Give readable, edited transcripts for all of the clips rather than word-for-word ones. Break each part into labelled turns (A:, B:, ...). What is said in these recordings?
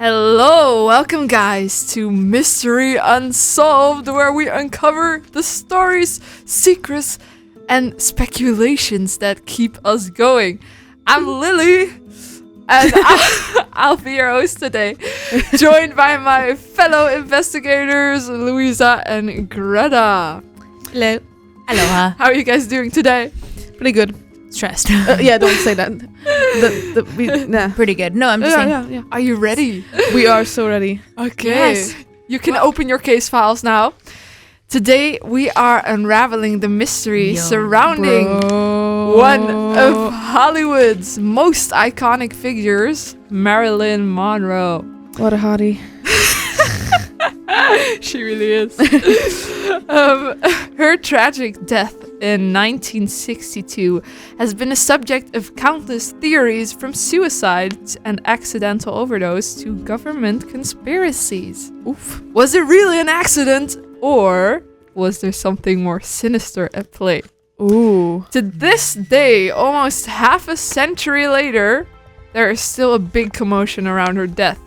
A: Hello, welcome guys to Mystery Unsolved, where we uncover the stories, secrets, and speculations that keep us going. I'm Lily, and I'll be your host today, joined by my fellow investigators, Louisa and Greta.
B: Hello.
C: Aloha.
A: How are you guys doing today?
B: Pretty good.
C: Stressed.
B: Yeah, don't say that. Nah.
C: Pretty good. No, I'm just saying.
A: Yeah. Are you ready?
B: We are so ready.
A: Okay.
C: Yes.
A: You can open your case files now. Today we are unraveling the mystery surrounding one of Hollywood's most iconic figures, Marilyn Monroe.
B: What a hottie.
A: She really is. Her tragic death in 1962 has been a subject of countless theories, from suicide and accidental overdose to government conspiracies. Oof. Was it really an accident, or was there something more sinister at play?
B: Ooh.
A: To this day, almost half a century later, there is still a big commotion around her death.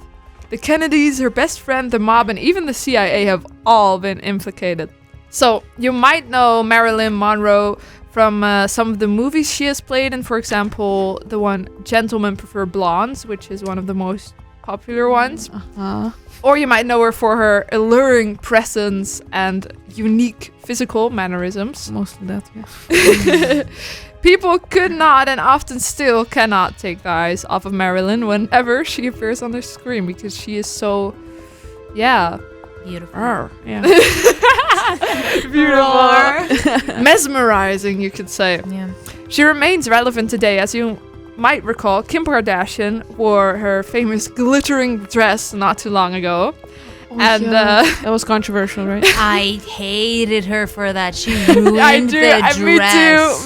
A: The Kennedys, her best friend, the mob, and even the CIA have all been implicated. So, you might know Marilyn Monroe from some of the movies she has played in, for example, the one Gentlemen Prefer Blondes, which is one of the most popular ones. Or you might know her for her alluring presence and unique physical mannerisms.
B: Mostly that, yeah.
A: People could not, and often still cannot, take the eyes off of Marilyn whenever she appears on the screen, because she is so,
C: Beautiful.
A: beautiful. Mesmerizing, you could say.
C: Yeah.
A: She remains relevant today. As you might recall, Kim Kardashian wore her famous glittering dress not too long ago.
B: That was controversial, right?
C: I hated her for that. She ruined the dress.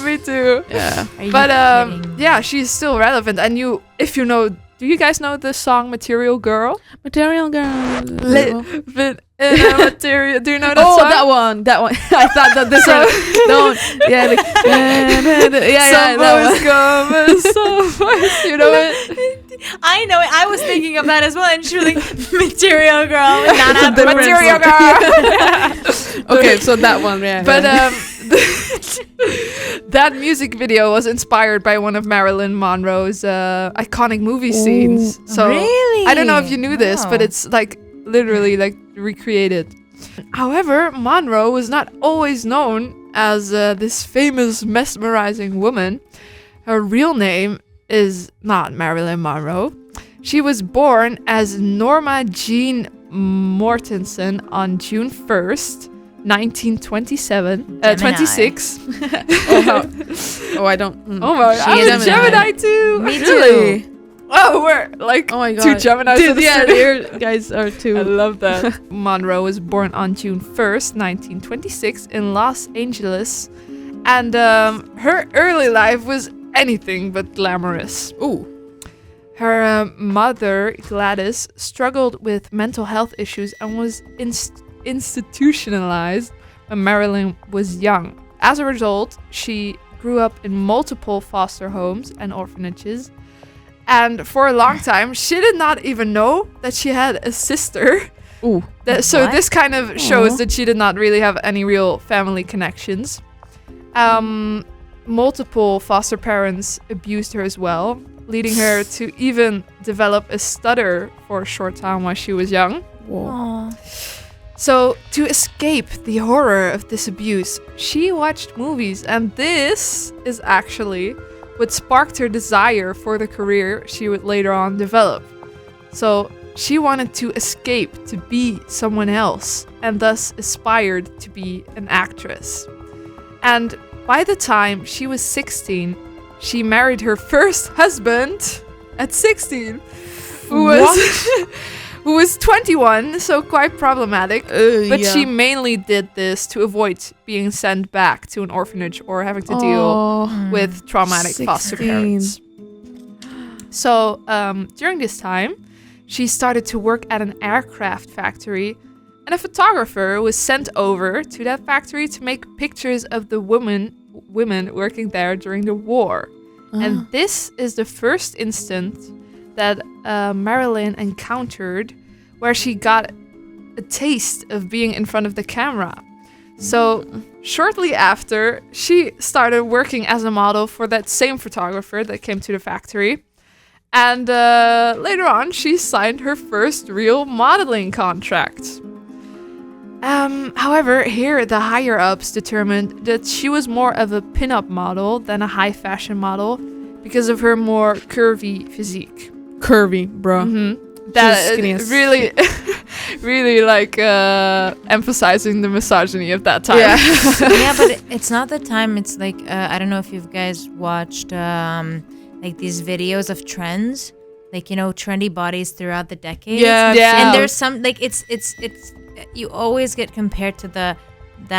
A: Me too.
B: Yeah.
C: Are you
A: But
C: kidding?
A: yeah, she's still relevant. And if you know, do you guys know the song Material Girl?
B: Material girl.
A: Living in a material. Do you know that song?
B: That one. I thought that this one. Don't. Yeah.
A: Some boys come and some boys. You know it?
C: I know it. I was thinking of that as well. And she was like, Material Girl. Not a
A: Material Girl.
B: Okay, so that one, yeah.
A: But that music video was inspired by one of Marilyn Monroe's iconic movie scenes. So
C: really?
A: I don't know if you knew this, but
C: Wow.
A: it's like literally like recreated. However, Monroe was not always known as this famous mesmerizing woman. Her real name is not Marilyn Monroe. She was born as Norma Jean Mortensen on June 1st, 1927. 26.
B: I don't.
A: Oh my,
C: She
A: I'm
C: is
A: a
C: a
A: Gemini too.
C: Me
A: Really? Oh, we're like
B: Oh my god.
A: two Geminis.
B: Dude,
A: in the
B: yeah,
A: studio.
B: you guys are too.
A: I love that. Monroe was born on June 1st, 1926 in Los Angeles. And her early life was anything but glamorous.
B: Ooh.
A: Her mother, Gladys, struggled with mental health issues and was institutionalized when Marilyn was young. As a result, she grew up in multiple foster homes and orphanages. And for a long time, she did not even know that she had a sister.
B: Ooh.
A: So
C: What?
A: this kind of shows that she did not really have any real family connections. Multiple foster parents abused her as well, leading her to even develop a stutter for a short time while she was young.
B: Whoa.
C: Aw.
A: So to escape the horror of this abuse, she watched movies, and this is actually what sparked her desire for the career she would later on develop. So she wanted to escape to be someone else, and thus aspired to be an actress. And by the time she was 16, she married her first husband at 16, who was 21, so quite problematic. But she mainly did this to avoid being sent back to an orphanage or having to deal with traumatic foster
B: 16.
A: parents. So during this time, she started to work at an aircraft factory, and a photographer was sent over to that factory to make pictures of the women working there during the war. And this is the first instant that Marilyn encountered where she got a taste of being in front of the camera. So shortly after, she started working as a model for that same photographer that came to the factory. And later on, she signed her first real modeling contract. However, here the higher-ups determined that she was more of a pin-up model than a high-fashion model because of her more curvy physique.
B: Curvy, bro.
A: That
B: skinny as
A: really, really like emphasizing the misogyny of that time.
B: Yeah.
C: Yeah, but it's not the time. It's like I don't know if you guys watched like these videos of trends, like trendy bodies throughout the decades.
A: Yeah.
C: And there's some like it's you always get compared to that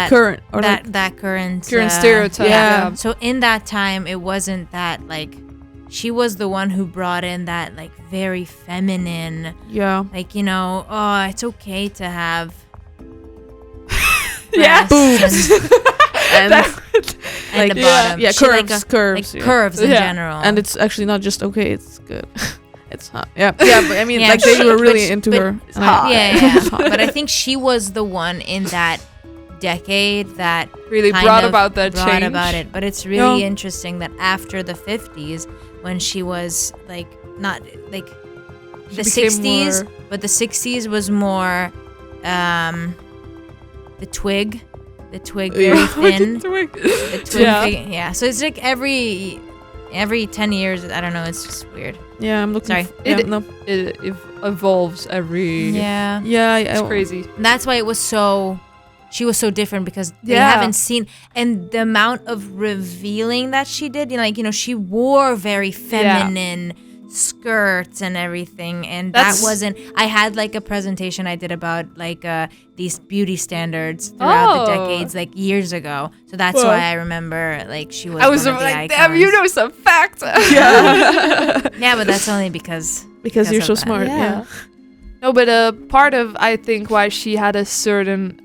B: Current or
C: that current
A: stereotype.
B: yeah.
C: So in that time, it wasn't that like she was the one who brought in that like very feminine,
B: Yeah.
C: like oh, it's okay to have
A: Yeah.
C: breasts
B: And
C: and the
B: yeah,
C: bottom.
B: yeah,
C: She like
B: curves,
C: like curves in
A: Yeah.
C: general.
B: And it's actually not just okay, it's good. It's hot. Yeah. Yeah, but I mean,
C: Yeah,
B: like they were really
C: but-
B: into
C: but-
B: her.
A: It's hot.
C: yeah.
B: It's hot.
C: But I think she was the one in that decade that
A: Really
C: kind
A: brought
C: of
A: about that
C: brought
A: change.
C: about it. But it's really
B: Yeah.
C: interesting that after the 50s, when she was like not like
A: She
C: the
A: became
C: 60s,
A: more-
C: but the 60s was more the twig very thin. The twig
A: Yeah.
C: yeah. So it's like every 10 years, I don't know, it's just weird.
B: Yeah, I'm looking.
C: Sorry.
B: Yeah,
A: It-
B: no.
A: It evolves every.
C: Yeah.
B: Yeah,
A: It's crazy.
C: And that's why she was so different, because they
A: Yeah.
C: haven't seen, and the amount of revealing that she did, she wore very feminine skirts and everything, and
A: That's-
C: that wasn't, I had like a presentation I did about like these beauty standards throughout the
A: Oh.
C: decades, like years ago, so that's
A: Well.
C: why I remember like she was
A: I was
C: one of the
A: like,
C: icons.
A: damn, you know some facts.
C: Yeah, but that's only because
B: Because you're
C: of
B: so
C: that.
B: smart. Yeah.
A: No, but part of I think why she had a certain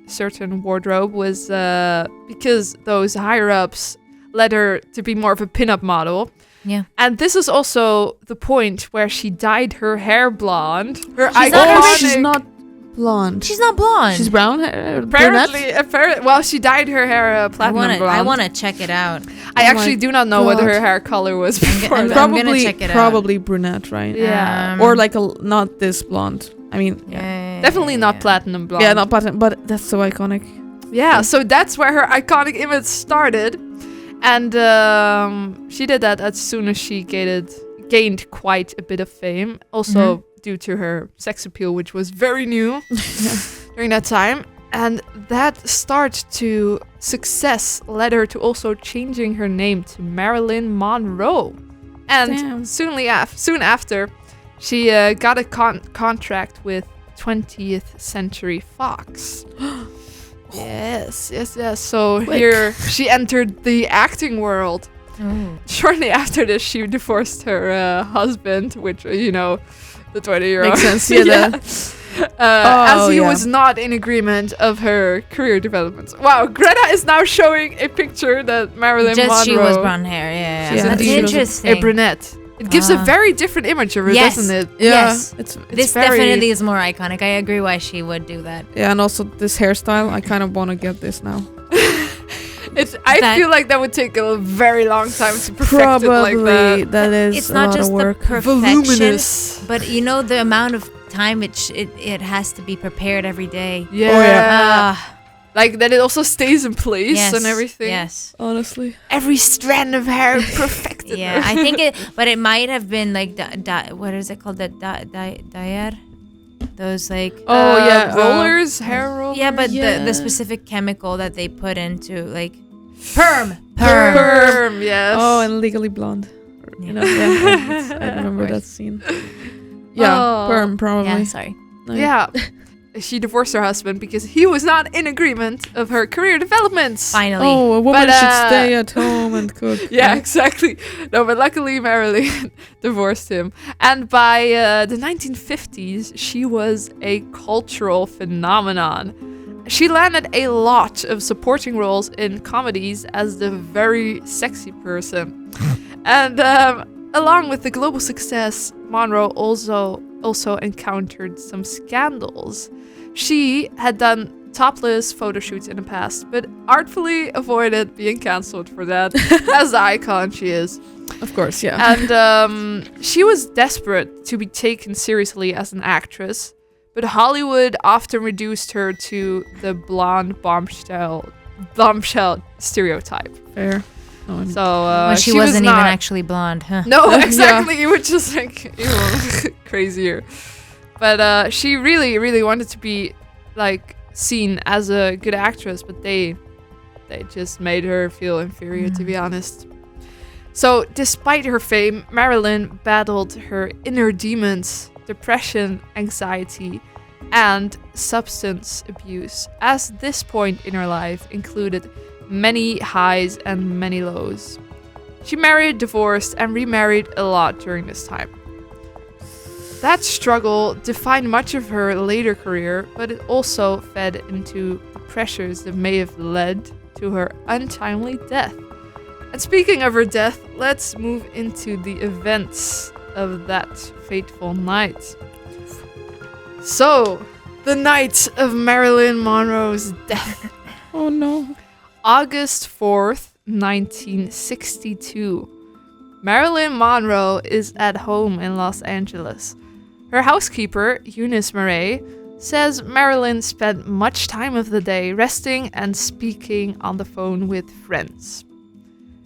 A: wardrobe was because those higher ups led her to be more of a pinup model.
C: Yeah.
A: And this is also the point where she dyed her hair blonde. Her
C: She's not
B: Oh,
A: iconic-
B: she's not blonde.
C: she's not blonde.
B: She's brown hair.
A: Apparently, well, she dyed her hair platinum blonde.
C: I want to check it out.
A: I
B: Oh
A: actually
B: my
A: do not know what
B: God.
A: her hair color was before
C: I'm
A: that.
C: gonna
B: Probably,
C: check it out.
B: probably brunette, right?
A: Yeah.
B: Or like not this blonde. I mean,
A: Definitely not platinum blonde.
B: Yeah, not platinum, but that's so iconic.
A: Yeah, so that's where her iconic image started. And she did that as soon as she gained quite a bit of fame. Also due to her sex appeal, which was very new during that time. And that start to success led her to also changing her name to Marilyn Monroe. And
B: Damn.
A: soon after, she got a contract with 20th Century Fox. Yes. So
B: Quick.
A: here she entered the acting world.
C: Ooh.
A: Shortly after this, she divorced her husband, which, the 20-year-old.
B: Makes sense. Yeah.
A: As he
B: yeah.
A: was not in agreement of her career developments. Wow, Greta is now showing a picture that Marilyn
C: Just
A: Monroe,
C: she was blonde hair, yeah.
B: Yeah,
C: That's
B: she was a-
C: interesting.
A: a brunette. It gives a very different image of her,
C: Yes.
A: doesn't it?
B: Yeah.
C: Yes.
B: It's
C: This
A: very-
C: definitely is more iconic. I agree why she would do that.
B: yeah, and also this hairstyle. I kind of want to get this now.
A: I
C: That-
A: feel like that would take a very long time to perfect
B: Probably
A: it like that.
B: that is
C: It's
B: a
C: not
B: lot
C: just
B: of
C: the
B: work.
C: perfection,
A: Voluminous.
C: but the amount of time it has to be prepared every day.
A: Yeah.
B: Oh, yeah.
A: Like that it also stays in place
C: Yes,
A: and everything.
C: Yes.
B: Honestly,
A: Every strand of hair perfected.
C: Yeah, I think but it might have been like what is it called? Dyer? Those like
A: rollers, hair rollers.
C: yeah, but
B: yeah.
C: the specific chemical that they put into like
A: perm, yes.
B: oh, and Legally Blonde. You know, I remember that scene. Yeah,
A: Oh.
B: perm probably.
C: Yeah, sorry.
B: No.
A: Yeah. She divorced her husband because he was not in agreement of her career developments.
C: Finally.
B: Oh, a woman
A: But,
B: should stay at home and cook.
A: Yeah, exactly. No, but luckily Marilyn divorced him. And by the 1950s, she was a cultural phenomenon. She landed a lot of supporting roles in comedies as the very sexy person. And along with the global success, Monroe also encountered some scandals. She had done topless photo shoots in the past, but artfully avoided being cancelled for that, as the icon she is.
B: Of course, yeah.
A: And she was desperate to be taken seriously as an actress, but Hollywood often reduced her to the blonde bombshell stereotype.
B: Fair.
A: So
C: Well, she
A: was
C: wasn't
A: not,
C: even actually blonde, huh?
A: No, exactly. You were just like crazier. But she really, really wanted to be like seen as a good actress, but they just made her feel inferior, to be honest. So, despite her fame, Marilyn battled her inner demons, depression, anxiety, and substance abuse, as this point in her life included many highs and many lows. She married, divorced, and remarried a lot during this time. That struggle defined much of her later career, but it also fed into the pressures that may have led to her untimely death. And speaking of her death, let's move into the events of that fateful night. So, the night of Marilyn Monroe's death.
B: Oh no.
A: August 4th, 1962. Marilyn Monroe is at home in Los Angeles. Her housekeeper, Eunice Murray, says Marilyn spent much time of the day resting and speaking on the phone with friends.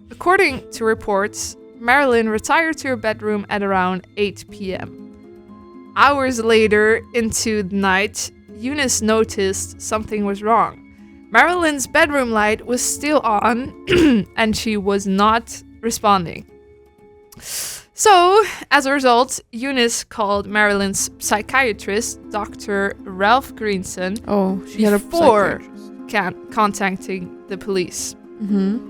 A: According to reports, Marilyn retired to her bedroom at around 8 p.m. Hours later into the night, Eunice noticed something was wrong. Marilyn's bedroom light was still on and she was not responding. So, as a result, Eunice called Marilyn's psychiatrist, Dr. Ralph Greenson,
B: She had a
A: before
B: psychiatrist.
A: contacting the police.
B: Mm-hmm.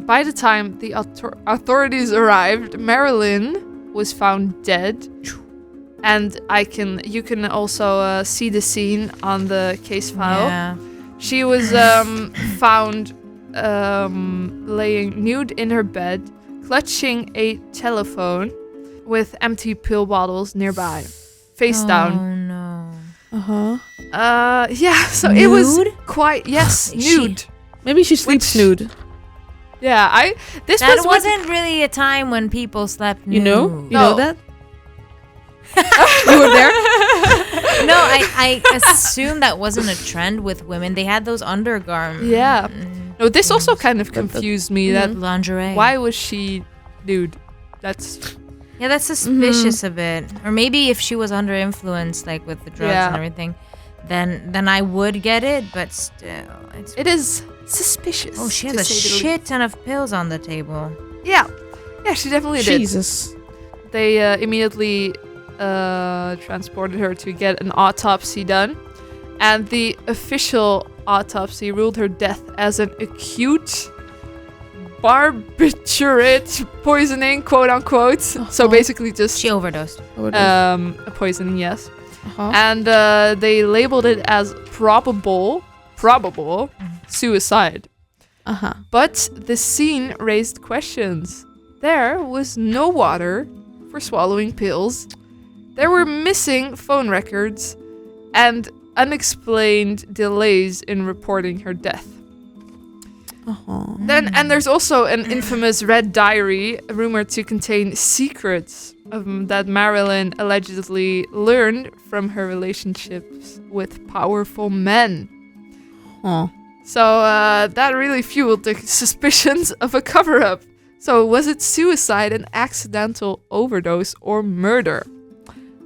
A: By the time the authorities arrived, Marilyn was found dead, and you can also see the scene on the case file.
C: Yeah.
A: She was found laying nude in her bed, clutching a telephone with empty pill bottles nearby, face down.
C: Oh no.
B: Uh-huh.
A: Yeah, so
C: Nude?
A: it was quite, yes,
C: Is she-
A: nude.
B: Maybe she sleeps
A: Which-
B: nude.
A: Yeah, this
C: That
A: was what-
C: wasn't really a time when people slept nude.
B: You know? You
A: No.
B: know that? You were there?
C: No, I assume that wasn't a trend with women. They had those undergarments.
A: Yeah. No, this also kind of
B: That-
A: confused me. That
C: Lingerie.
A: why was she nude? That's
C: Yeah, that's suspicious a bit. Or maybe if she was under influence, like with the drugs
A: Yeah.
C: and everything, then I would get it. But still,
A: it is suspicious.
C: Oh, she
A: to
C: has a
A: say the least.
C: shit ton of pills on the table.
A: Yeah, she definitely did.
B: Jesus.
A: They immediately transported her to get an autopsy done, and the official autopsy ruled her death as an acute barbiturate poisoning, quote unquote. So basically just
C: She overdosed.
A: a poisoning, yes.
B: Uh-huh.
A: And they labeled it as probable suicide.
B: Uh-huh.
A: But the scene raised questions. There was no water for swallowing pills. There were missing phone records and unexplained delays in reporting her death.
B: Uh-huh.
A: And there's also an infamous red diary rumored to contain secrets that Marilyn allegedly learned from her relationships with powerful men.
B: Huh.
A: So that really fueled the suspicions of a cover-up. So was it suicide, an accidental overdose, or murder?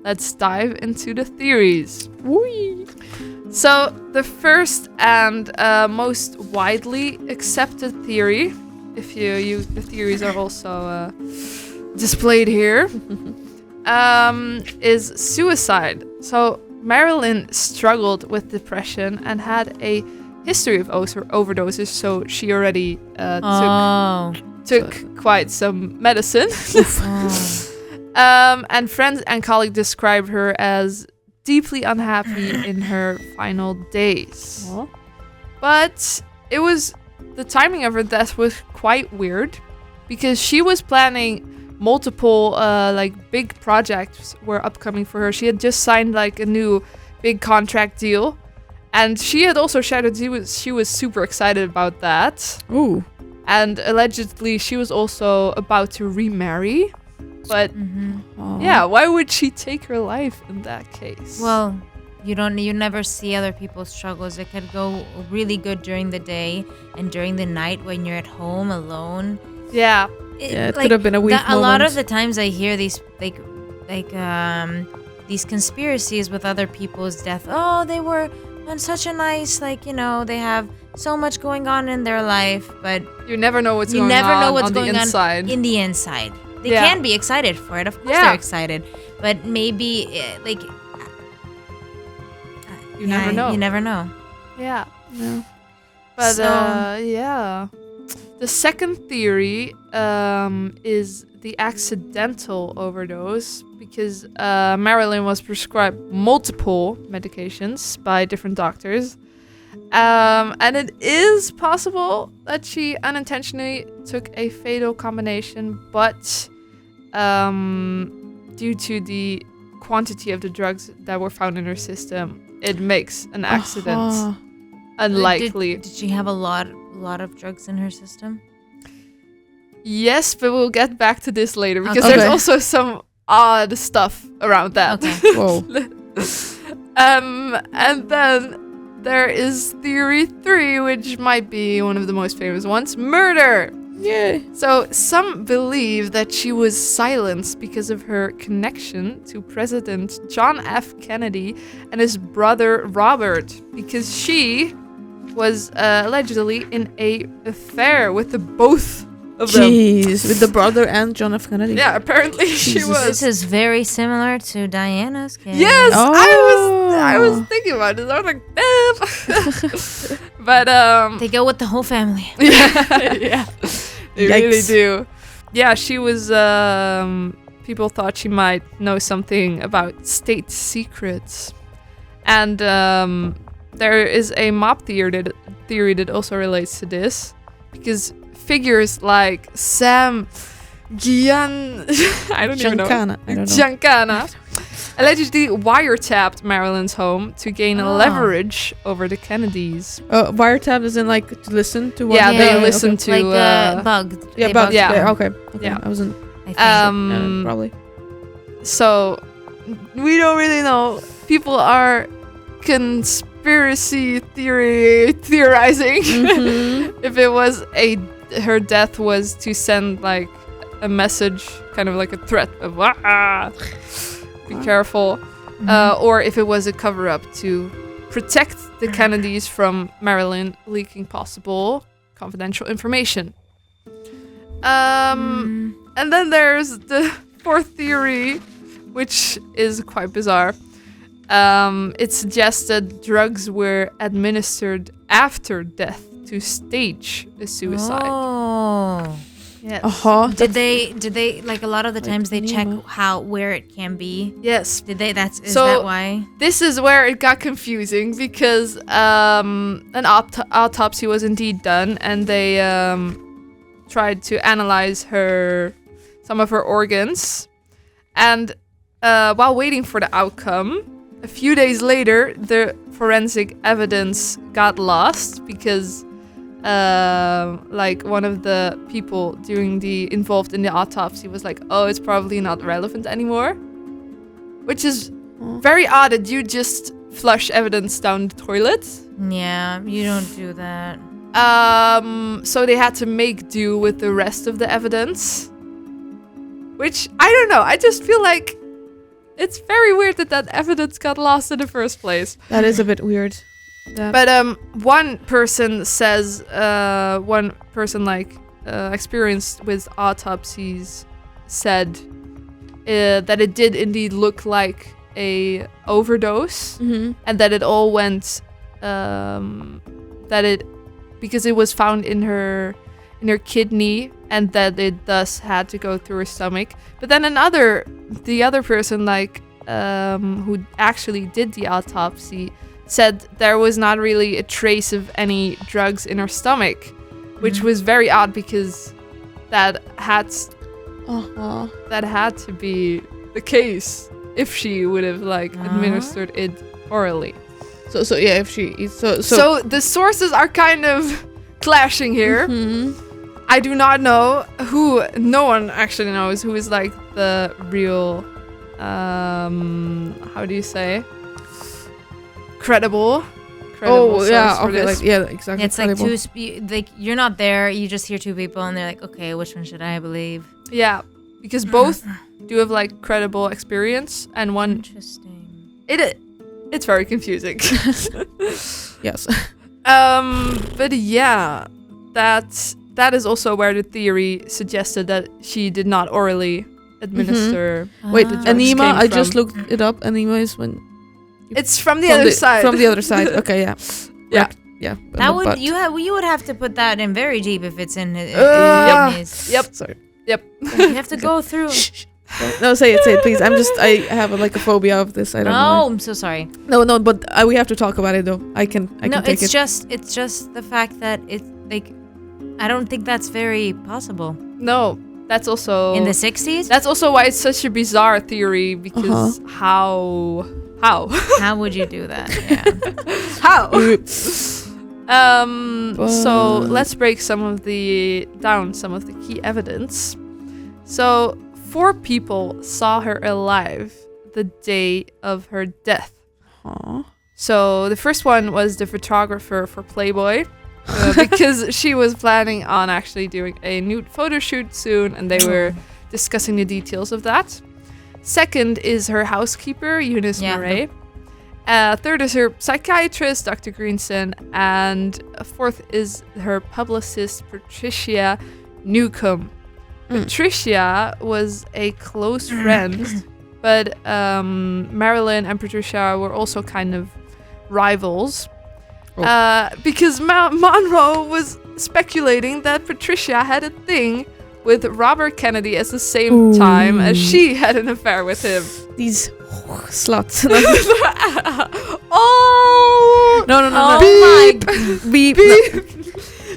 A: Let's dive into the theories.
B: Whee.
A: So the first and most widely accepted theory, if the theories are also displayed here, is suicide. So Marilyn struggled with depression and had a history of overdoses, so she already took quite some medicine. And friends and colleagues described her as deeply unhappy in her final days.
B: Huh?
A: But the timing of her death was quite weird. because she was planning multiple like big projects were upcoming for her. She had just signed like a new big contract deal, and she had also shared that she was super excited about that.
B: Ooh.
A: And allegedly she was also about to remarry. But yeah, why would she take her life in that case?
C: Well, you never see other people's struggles. It could go really good during the day, and during the night when you're at home alone.
A: Yeah.
B: It could have been a weak moment.
C: A lot of the times I hear these these conspiracies with other people's death. Oh, they were on such a nice, like, you know, they have so much going on in their life, but
A: you never know what's going on the inside.
C: In the inside. They can be excited for it. Of course they're excited. But maybe, like...
A: You never know.
C: You never know.
A: Yeah.
B: No.
A: But, yeah. The second theory is the accidental overdose, because Marilyn was prescribed multiple medications by different doctors. And it is possible that she unintentionally took a fatal combination, but due to the quantity of the drugs that were found in her system, it makes an accident unlikely.
C: Did she have a lot of drugs in her system?
A: Yes, but we'll get back to this later, because there's also some odd stuff around that.
C: Okay.
B: Whoa.
A: And then there is theory 3, which might be one of the most famous ones: murder.
B: Yeah.
A: So some believe that she was silenced because of her connection to President John F. Kennedy and his brother Robert, because she was allegedly in a affair with the both of them.
B: Jeez, with the brother and John F. Kennedy.
A: Yeah, apparently she was.
C: This is very similar to Diana's case.
A: Yes, I was thinking about it. I was like, damn. But
C: they go with the whole family.
A: Yeah, they
B: Yikes.
A: really do. Yeah, she was. People thought she might know something about state secrets, and there is a mob theory that also relates to this, because figures like Sam I don't even know. Giancana allegedly wiretapped Marilyn's home to gain leverage over the Kennedys.
B: Wiretap is in like to listen to what?
A: Yeah, they listen to
C: like bugged.
B: Yeah,
C: They
B: bugged.
C: bugged.
B: Yeah. Okay.
A: Yeah.
B: I wasn't.
C: I think.
B: Probably.
A: So we don't really know. People are conspiracy theorizing if it was her death was to send like a message, kind of like a threat of be careful, or if it was a cover-up to protect the Kennedys from Marilyn leaking possible confidential information. And then there's the fourth theory, which is quite bizarre. It suggests that drugs were administered after death to stage a suicide.
C: Oh.
A: Yes.
C: Did they like a lot of the times they check where it can be?
A: Yes.
C: Did they? Is
A: So,
C: that why?
A: This is where it got confusing, because an autopsy was indeed done, and they tried to analyze some of her organs, and while waiting for the outcome, a few days later, the forensic evidence got lost because like one of the people involved in the autopsy was like, oh, it's probably not relevant anymore, which is very odd that you just flush evidence down the toilet.
C: Yeah, you don't do that.
A: So they had to make do with the rest of the evidence, which I don't know. I just feel like it's very weird that evidence got lost in the first place.
B: That is a bit weird.
A: But one person says, experienced with autopsies said that it did indeed look like a overdose, and that it all went because it was found in her kidney, and that it thus had to go through her stomach. But then the other person who actually did the autopsy said there was not really a trace of any drugs in her stomach, which was very odd because that had to be the case if she would have administered it orally.
B: So yeah, if she eats
A: So the sources are kind of clashing here.
B: Mhm.
A: I do not know no one actually knows who is like the real how do you say, credible source for this.
B: Exactly.
C: It's like like you're not there. You just hear two people, and they're like, okay, which one should I believe?
A: Yeah, because both do have like credible experience, and one
C: Interesting.
A: it's very confusing.
B: Yes.
A: But yeah, that is also where the theory suggested that she did not orally administer.
B: Wait,
C: Ah.
B: enema.
A: came
B: I just
A: from.
B: looked it up. Enema is when
A: It's from the other side.
B: From the other side. Okay, yeah.
A: Yeah.
B: Yeah.
C: That
B: but-
C: would you would have to put that in very deep if it's in his.
A: Yep.
B: Sorry.
C: You have to go through.
B: No, say it, please. I have a phobia of this. I don't know.
C: Oh, I'm so sorry.
B: No, but we have to talk about it though. I can
C: No,
B: take it.
C: it's just the fact that it's like, I don't think that's very possible.
A: No, that's also
C: In the 60s?
A: That's also why it's such a bizarre theory, because how
C: How would you do that? Yeah.
A: how so
B: But-
A: let's break some of the key evidence. So 4 people saw her alive the day of her death.
B: Aw.
A: So the first one was the photographer for Playboy, because she was planning on actually doing a nude photo shoot soon, and they were discussing the details of that. Second is her housekeeper, Eunice
C: Yeah.
A: Murray. Third is her psychiatrist, Dr. Greenson. And fourth is her publicist, Patricia Newcomb. Patricia was a close friend, but Marilyn and Patricia were also kind of rivals. Because Monroe was speculating that Patricia had a thing with Robert Kennedy at the same time as she had an affair with him.
B: These sluts.
A: Oh!
B: No.
A: Beep!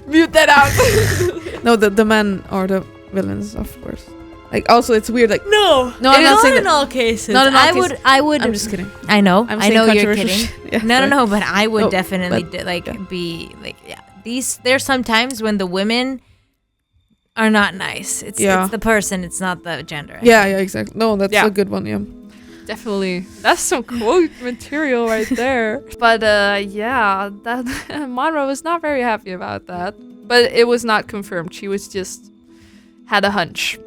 A: Mute that out.
B: No, the men are the villains, of course. Like, also, it's weird. Like,
C: No,
B: No, I'm not saying
C: in
B: that.
C: all cases.
B: Not in all
C: I
B: cases.
C: would.
B: I'm just kidding.
C: I know.
B: I'm
C: I
B: saying
C: know you're
B: controversial
C: kidding.
B: shit. Yeah,
C: No,
B: sorry.
C: no, but I would
B: Oh,
C: definitely
B: but-
C: be like, yeah. There's sometimes when the women are not nice. It's the person. It's not the gender. I
B: Yeah,
C: think.
B: exactly. No, that's a good one. Yeah.
A: Definitely. That's some quote material right there. But yeah, that Monroe was not very happy about that. But it was not confirmed. She was just had a hunch.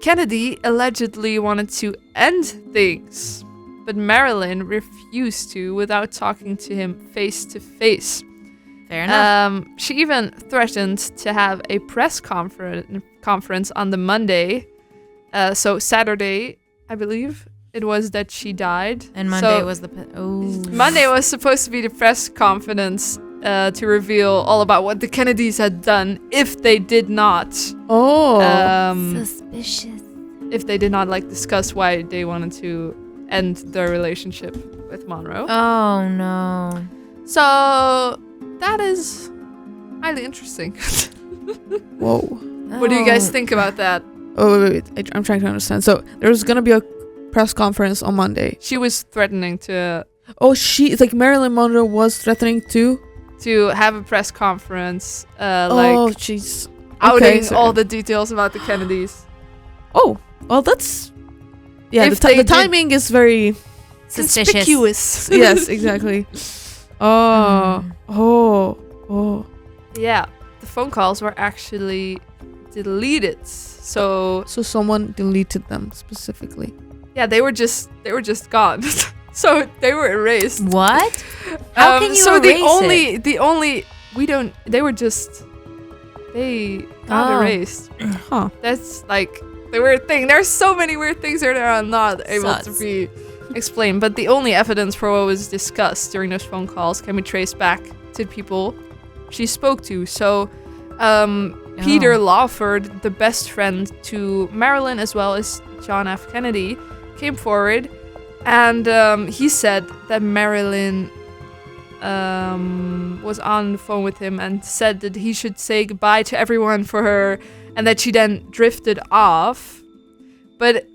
A: Kennedy allegedly wanted to end things, but Marilyn refused to without talking to him face to face.
C: Fair enough.
A: She even threatened to have a press conference on the Monday. So Saturday, I believe it was that she died.
C: And Monday
A: So
C: was the
A: Monday was supposed to be the press conference to reveal all about what the Kennedys had done if they did not.
C: Suspicious.
A: If they did not discuss why they wanted to end their relationship with Monroe.
C: Oh no.
A: So that is highly interesting.
B: Whoa.
A: What do you guys think about that?
B: Oh, wait. I'm trying to understand. So there's gonna be a press conference on Monday.
A: She was threatening to
B: It's like Marilyn Monroe was threatening to
A: have a press conference,
B: oh, jeez.
A: outing
B: so-
A: all the details about the Kennedys.
B: Oh, well, that's
A: If
B: the
A: they did-
B: timing is very
C: Suspicious.
A: Conspicuous.
B: yes, exactly. Oh.
A: Yeah, the phone calls were actually deleted. So
B: someone deleted them specifically.
A: yeah, they were just gone. So they were erased.
C: What? How can you
A: so
C: erase
A: the only we don't they were just they got
C: Oh.
A: erased.
B: Huh.
A: That's the weird thing. There's so many weird things that are not able to
C: Sucks.
A: be explained. But the only evidence for what was discussed during those phone calls can be traced back to people she spoke to. So Peter Lawford, the best friend to Marilyn as well as John F. Kennedy, came forward and he said that Marilyn was on the phone with him and said that he should say goodbye to everyone for her, and that she then drifted off. But,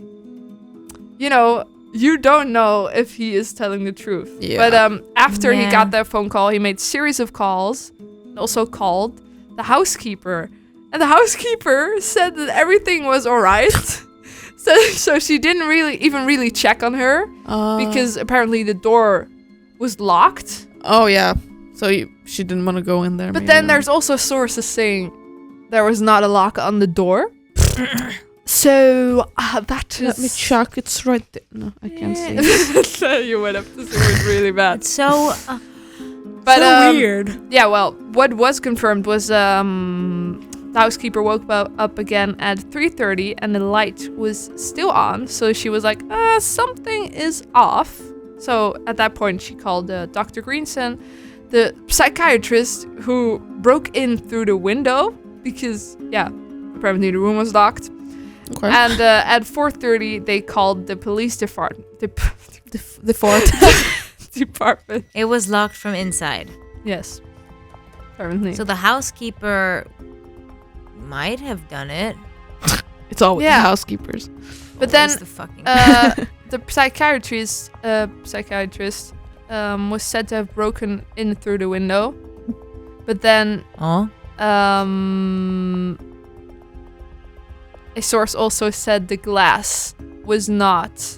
A: you know, you don't know if he is telling the truth.
B: Yeah.
A: But after he got that phone call, he made a series of calls, and also called the housekeeper. And the housekeeper said that everything was all right. So she didn't really check on her, because apparently the door was locked.
B: Oh, yeah. So she didn't want to go in there.
A: But then there's also sources saying there was not a lock on the door. So that is...
B: Let me check. It's right there. No, I can't see.
A: You would have to see it really bad.
C: It's so
A: But,
B: weird.
A: Yeah, well, what was confirmed was the housekeeper woke up again at 3:30 and the light was still on. So she was like, something is off. So at that point, she called Dr. Greenson, the psychiatrist who broke in through the window because, yeah, apparently the room was locked.
B: Okay.
A: And at 4:30, they called the police department.
B: The fort.
A: Department.
C: It was locked from inside.
A: Yes. Apparently.
C: So the housekeeper might have done it.
B: It's always the housekeepers.
A: But then
C: Always the fucking
A: the psychiatrist was said to have broken in through the window. But then a source also said the glass was not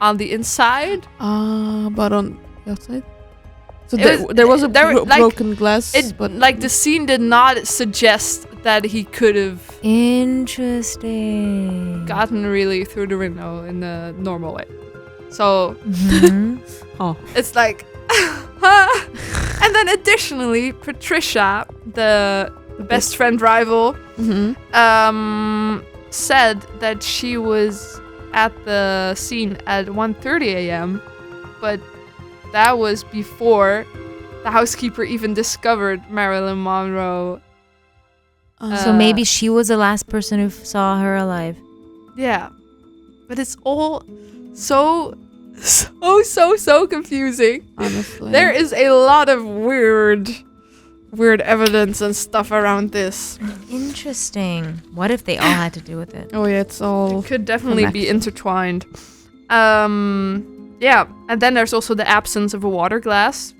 A: on the inside.
B: But on the outside? So
A: It
B: there was a
A: like,
B: broken glass. But
A: like the scene did not suggest that he could have
C: Interesting.
A: gotten really through the window in a normal way. So it's like, and then additionally, Patricia, the best friend rival, said that she was at the scene at 1:30 a.m., but that was before the housekeeper even discovered Marilyn Monroe.
C: So maybe she was the last person who saw her alive.
A: Yeah, but it's all so confusing.
B: honestly.
A: There is a lot of weird evidence and stuff around this.
C: Interesting. What if they all had to do with it?
B: Oh, yeah, it's all...
A: It could definitely be
B: connected.
A: intertwined. Yeah, and then there's also the absence of a water glass.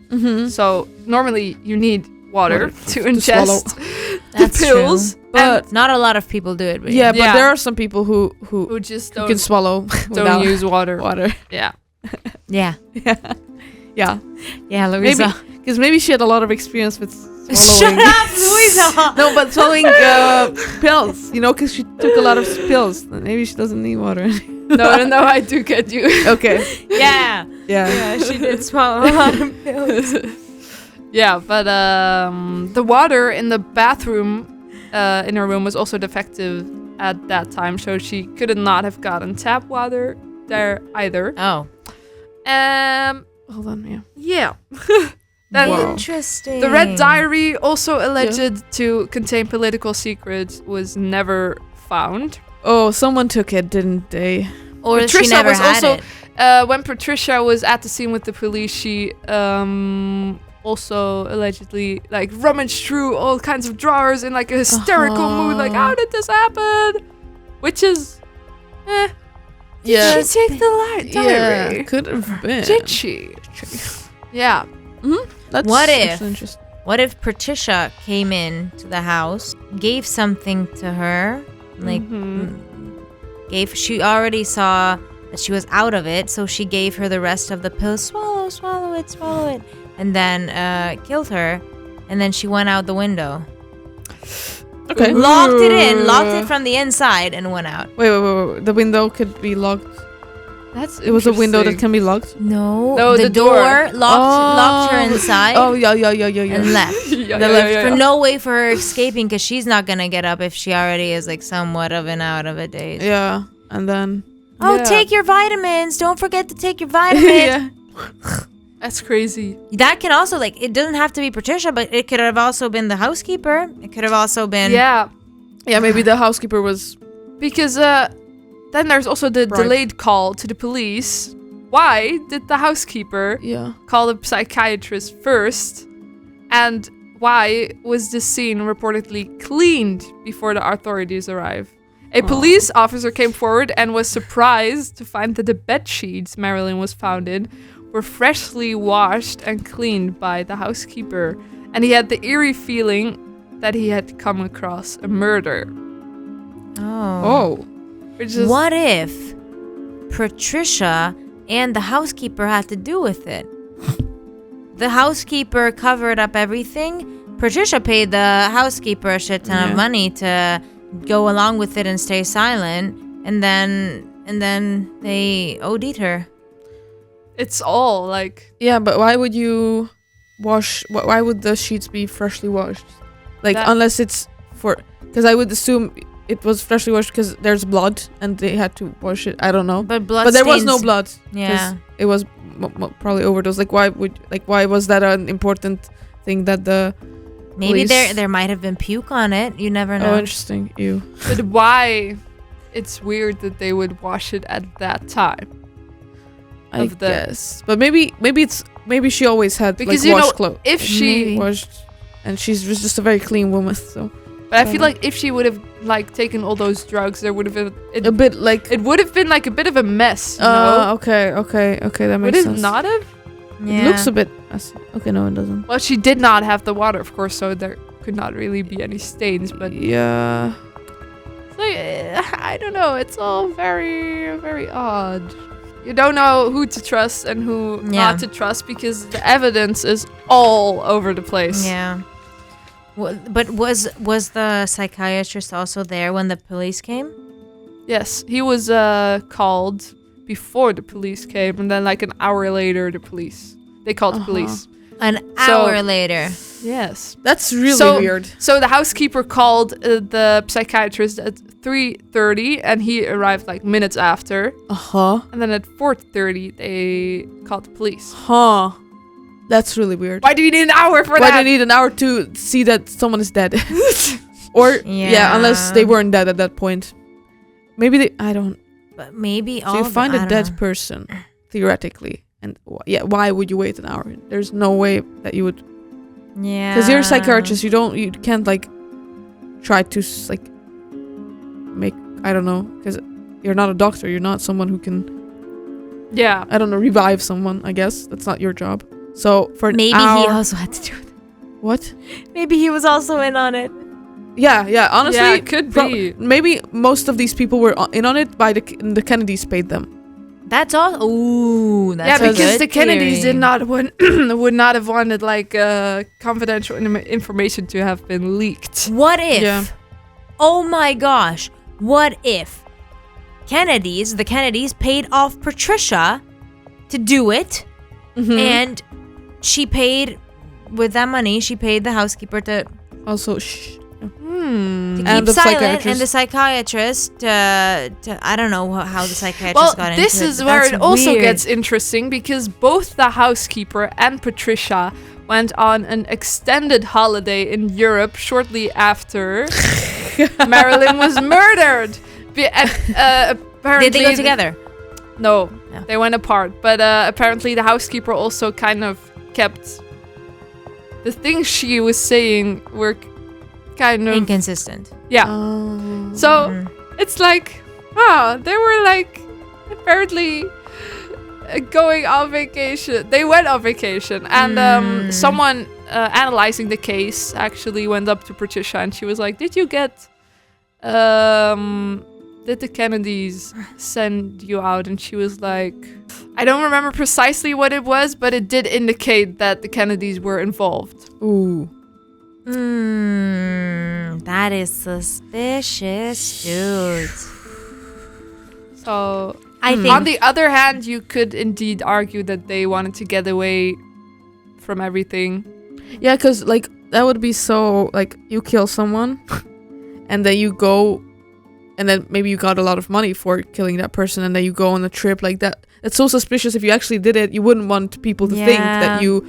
A: So normally you need water to ingest the
C: That's
A: pills.
C: true.
B: But
C: Not a lot of people do it. But
B: yeah, but
A: Yeah.
B: there are some people who
A: Who just
B: can
A: don't
B: swallow
A: don't
B: without
A: use water.
B: water.
A: Yeah.
C: Yeah.
B: Yeah.
C: Yeah, Louisa.
B: Because maybe she had a lot of experience with
C: Shut
B: swallowing.
C: up, Louisa.
B: No, but swallowing pills, because she took a lot of pills. Maybe she doesn't need water.
A: No, I do get you.
B: Okay.
C: Yeah.
B: Yeah.
C: She did swallow a lot of pills.
A: Yeah, but the water in the bathroom in her room was also defective at that time, so she could not have gotten tap water there either.
C: Oh.
B: Hold on,
A: Yeah. Then
B: Wow.
C: Interesting.
A: the red diary, also alleged to contain political secrets, was never found.
B: Oh, someone took it, didn't they?
C: Or she
A: Patricia
C: never
A: was
C: had
A: also
C: it.
A: when Patricia was at the scene with the police, she also allegedly like rummaged through all kinds of drawers in like a hysterical mood, like how did this happen? Which is,
B: Yeah.
A: did she take the diary?
B: Yeah, could have been.
A: Did she? Yeah.
B: That's,
C: What
B: that's
C: if-
B: interesting.
C: What if Patricia came in to the house, gave something to her, like she already saw that she was out of it, so she gave her the rest of the pills. Swallow it, and then killed her, and then she went out the window.
B: Okay.
C: Locked it from the inside, and went out.
B: Wait. The window could be locked.
A: That's
B: It was a window that
A: interesting.
B: can be locked.
C: No,
A: the
C: the door locked her inside.
B: Oh, yeah.
C: And left.
A: Yeah,
C: They
A: yeah,
C: left
A: yeah,
C: for
A: yeah.
C: no way for her escaping, because she's not gonna get up if she already is like somewhat of an out of it days.
B: Yeah, and then...
C: Oh,
A: Yeah.
C: take your vitamins! Don't forget to take your vitamins.
A: That's crazy.
C: That can also it doesn't have to be Patricia, but it could have also been the housekeeper. It could have also been
A: Yeah,
B: Yeah, maybe the housekeeper was...
A: because then there's also the
B: Right.
A: delayed call to the police, why did the housekeeper
B: Yeah.
A: call the psychiatrist first? And why was the scene reportedly cleaned before the authorities arrived? A police officer came forward and was surprised to find that the bed sheets Marilyn was found in were freshly washed and cleaned by the housekeeper. And he had the eerie feeling that he had come across a murder.
C: Oh.
A: Which is
C: What if Patricia and the housekeeper had to do with it? The housekeeper covered up everything. Patricia paid the housekeeper a shit ton of money to go along with it and stay silent, and then they OD'd her.
A: It's all like
B: Yeah, but why would you wash? Why would the sheets be freshly washed? Like, unless it's for, because I would assume it was freshly washed because there's blood and they had to wash it. I don't know.
C: But blood.
B: But there was
C: stains-
B: no blood. 'Cause
C: Yeah.
B: it was probably overdose. Like, why was that an important thing that the
C: Maybe
B: police-
C: there might have been puke on it. You never know.
B: Oh, interesting. Ew.
A: But why? It's weird that they would wash it at that time.
B: I
A: Of the-
B: guess. But maybe she always had
A: Because
B: like
A: you know,
B: washed clothes.
A: if she,
B: washed, and she's just a very clean woman. So
A: but I feel like if she would have like taken all those drugs, there would have been
B: a bit like.
A: it would have been like a bit of a mess. You know?
B: Okay. That
A: Would
B: makes
A: it
B: sense.
A: not have?
C: Yeah.
B: It looks a bit. Okay, no, it doesn't.
A: Well, she did not have the water, of course, so there could not really be any stains. But
B: Yeah.
A: it's like, I don't know. It's all very, very odd. You don't know who to trust and who not to trust because the evidence is all over the place.
C: Yeah. But was the psychiatrist also there when the police came?
A: Yes, he was called before the police came, and then like an hour later, they called the police.
C: An hour later.
A: Yes.
B: That's really
A: So-
B: weird.
A: So the housekeeper called the psychiatrist at 3:30, and he arrived like minutes after. And then at 4:30, they called the police.
B: That's really weird.
A: Why do you need an hour for
B: Why
A: that?
B: do you need an hour to see that someone is dead? Or unless they weren't dead at that point. Maybe they. I don't.
C: But maybe
B: So you find a dead person, theoretically, and why would you wait an hour? There's no way that you would.
C: Yeah.
B: Because you're a psychiatrist, you can't like try to like make, I don't know, because you're not a doctor, you're not someone who can, I don't know, revive someone. I guess that's not your job. So for an
C: maybe
B: hour,
C: he also had to do it.
B: What?
C: Maybe he was also in on it.
B: Yeah. Honestly,
A: Yeah, it could be.
B: Maybe most of these people were in on it by the Kennedys paid them.
C: That's all. Ooh, that's a
A: because
C: good
A: the Kennedys
C: theory.
A: did not would not have wanted like confidential information to have been leaked.
C: What if?
B: Yeah.
C: Oh my gosh! What if the Kennedys paid off Patricia to do it, and she paid with that money. She paid the housekeeper to
B: Also,
C: keep
B: And the
C: silent,
B: psychiatrist.
C: and the psychiatrist. I don't know how the psychiatrist got into it.
A: This is
C: but
A: where
C: that's
A: it also
C: weird.
A: gets interesting because both the housekeeper and Patricia went on an extended holiday in Europe shortly after Marilyn was murdered. Apparently,
C: Did they go together?
A: No,
C: No.
A: they went apart. But apparently, the housekeeper also kind of kept the things she was saying were kind of
C: Inconsistent.
A: yeah. So it's like, they were like apparently going on vacation. They went on vacation, and someone analyzing the case actually went up to Patricia, and she was like, "Did you get? Did the Kennedys send you out?" And she was like, "I don't remember precisely what it was, but it did indicate that the Kennedys were involved."
B: ooh.
C: That is suspicious, dude.
A: So
C: I think
A: on the other hand, you could indeed argue that they wanted to get away from everything.
B: Yeah, because like that would be so like you kill someone, and then you go, and then maybe you got a lot of money for killing that person, and then you go on a trip like that. It's so suspicious. If you actually did it, you wouldn't want people to think that you,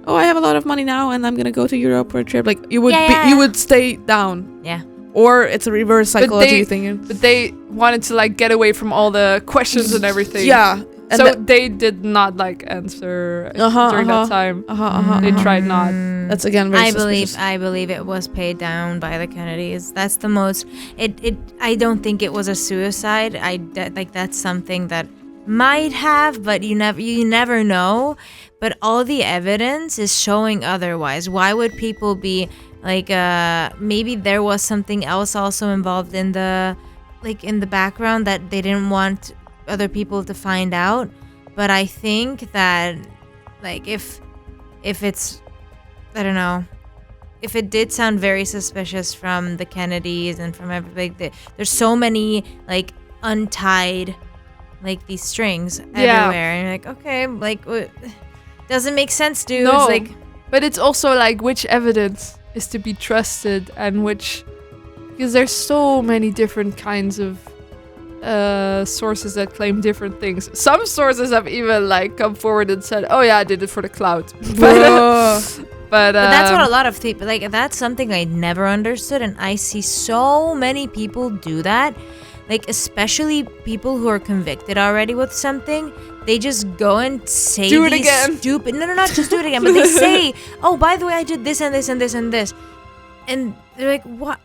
B: I have a lot of money now, and I'm gonna go to Europe for a trip. Like you would, you would stay down.
C: Yeah.
B: Or it's a reverse psychology thing.
A: But they wanted to like get away from all the questions and everything.
B: Yeah, And
A: so they did not like answer during that time. They tried not.
B: That's again very suspicious.
C: I believe it was paid down by the Kennedys. That's the most. I don't think it was a suicide. That's something that might have, but you never know. But all the evidence is showing otherwise. Why would people be like? Maybe there was something else also involved in the background that they didn't want other people to find out. But I think that like if it's, I don't know, if it did sound very suspicious from the Kennedys and from everybody, there's so many like untied like these strings everywhere, and you're like, okay, like doesn't make sense, dude.
A: No,
C: like,
A: but it's also like which evidence is to be trusted and which, because there's so many different kinds of sources that claim different things. Some sources have even like come forward and said, "Oh yeah, I did it for the clout." But
C: that's what a lot of people like. That's something I never understood, and I see so many people do that. Like, especially people who are convicted already with something, they just go and say
A: do it
C: these
A: again.
C: stupid. No, not just do it again, but they say, "Oh, by the way, I did this and this and this and this," and they're like, "What?